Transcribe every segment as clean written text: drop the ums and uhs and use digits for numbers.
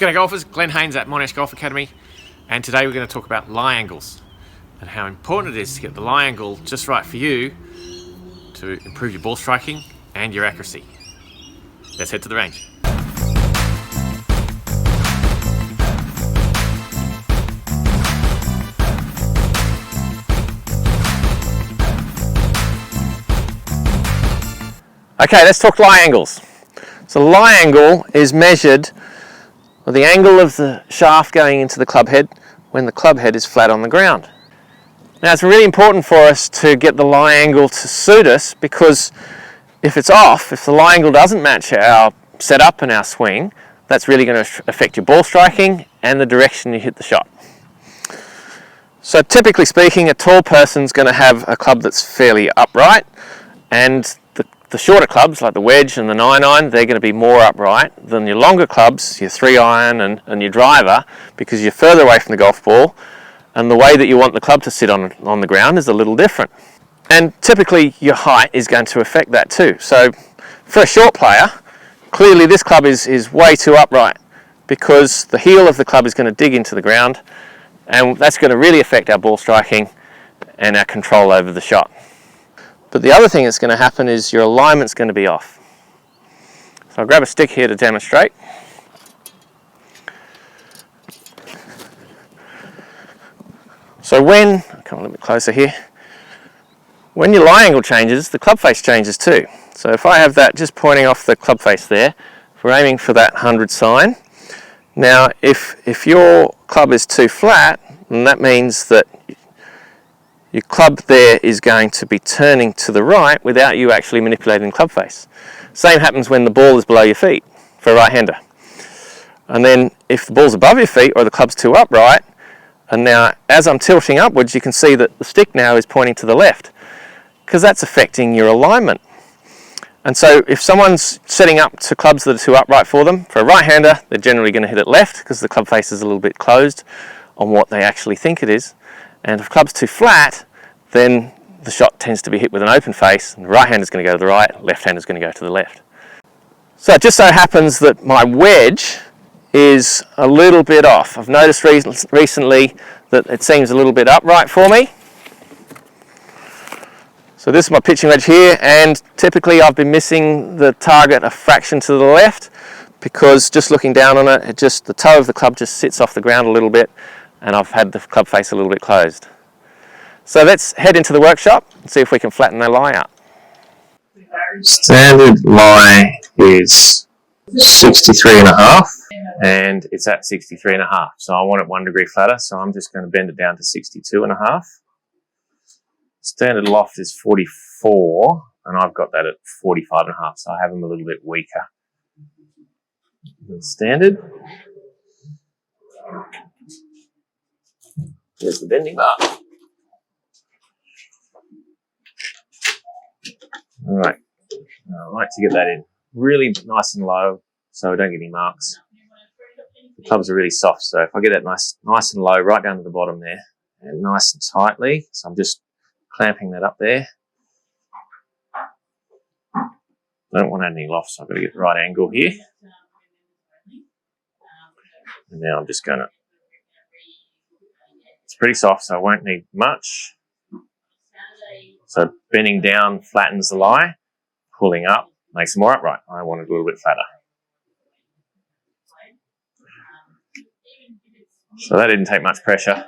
G'day golfers, Glenn Haynes at Monash Golf Academy, and today we're going to talk about lie angles and how important it is to get the lie angle just right for you to improve your ball striking and your accuracy. Let's head to the range. Okay, let's talk lie angles. So lie angle is measured with the angle of the shaft going into the club head when the club head is flat on the ground. Now it's really important for us to get the lie angle to suit us, because if it's off, if the lie angle doesn't match our setup and our swing, that's really going to affect your ball striking and the direction you hit the shot. So typically speaking, a tall person's going to have a club that's fairly upright, and the shorter clubs like the wedge and the 9-iron, they're going to be more upright than your longer clubs, your 3-iron and your driver, because you're further away from the golf ball and the way that you want the club to sit on the ground is a little different. And typically your height is going to affect that too. So for a short player, clearly this club is way too upright, because the heel of the club is going to dig into the ground, and that's going to really affect our ball striking and our control over the shot. But the other thing that's going to happen is your alignment's going to be off. So I'll grab a stick here to demonstrate. So come a little bit closer here. When your lie angle changes, the club face changes too. So if I have that just pointing off the club face there, if we're aiming for that 100 sign. Now if your club is too flat, then that means that your club there is going to be turning to the right without you actually manipulating the club face. Same happens when the ball is below your feet for a right-hander. And then if the ball's above your feet or the club's too upright, and now as I'm tilting upwards, you can see that the stick now is pointing to the left, because that's affecting your alignment. And so if someone's setting up to clubs that are too upright for them, for a right-hander, they're generally going to hit it left because the club face is a little bit closed on what they actually think it is. And if the club's too flat, then the shot tends to be hit with an open face, and the right hand is going to go to the right, left hand is going to go to the left. So it just so happens that my wedge is a little bit off. I've noticed recently that it seems a little bit upright for me. So this is my pitching wedge here, and typically I've been missing the target a fraction to the left, because just looking down on it, the toe of the club just sits off the ground a little bit, and I've had the club face a little bit closed. So let's head into the workshop and see if we can flatten the lie out. Standard lie is 63.5, and it's at 63.5. So I want it 1 degree flatter, so I'm just going to bend it down to 62.5. Standard loft is 44, and I've got that at 45.5, so I have them a little bit weaker than standard. There's the bending bar. All right, I like to get that in really nice and low so I don't get any marks. The clubs are really soft, so if I get that nice and low right down to the bottom there, and nice and tightly, so I'm just clamping that up there. I don't want any loft, so I've got to get the right angle here. And now I'm just going to, it's pretty soft, so I won't need much. So bending down flattens the lie, pulling up makes it more upright. I want it a little bit flatter. So that didn't take much pressure.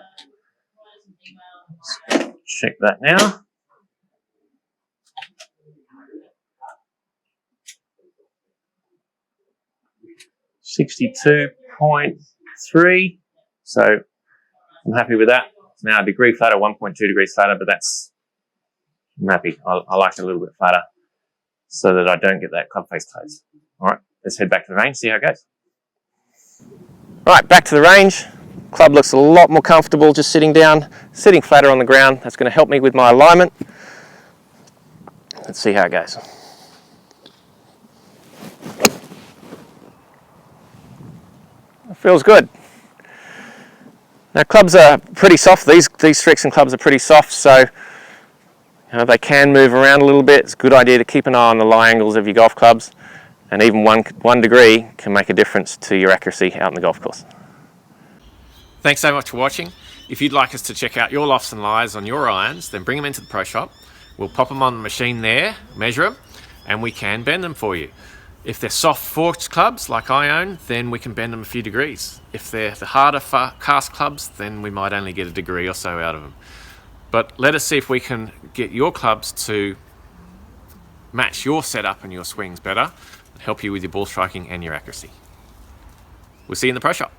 Let's check that now. .3, so I'm happy with that. Now a degree flatter, 1.2 degrees flatter, but I'm happy. I like it a little bit flatter so that I don't get that club face closed. All right, let's head back to the range, see how it goes. All right, back to the range. Club looks a lot more comfortable just sitting down, sitting flatter on the ground. That's going to help me with my alignment. Let's see how it goes. It feels good. Now clubs are pretty soft. These Strixon clubs are pretty soft, so they can move around a little bit. It's a good idea to keep an eye on the lie angles of your golf clubs. And even one degree can make a difference to your accuracy out in the golf course. Thanks so much for watching. If you'd like us to check out your lofts and lies on your irons, then bring them into the pro shop. We'll pop them on the machine there, measure them, and we can bend them for you. If they're soft forged clubs like I own, then we can bend them a few degrees. If they're the harder cast clubs, then we might only get a degree or so out of them. But let us see if we can get your clubs to match your setup and your swings better, and help you with your ball striking and your accuracy. We'll see you in the pro shop.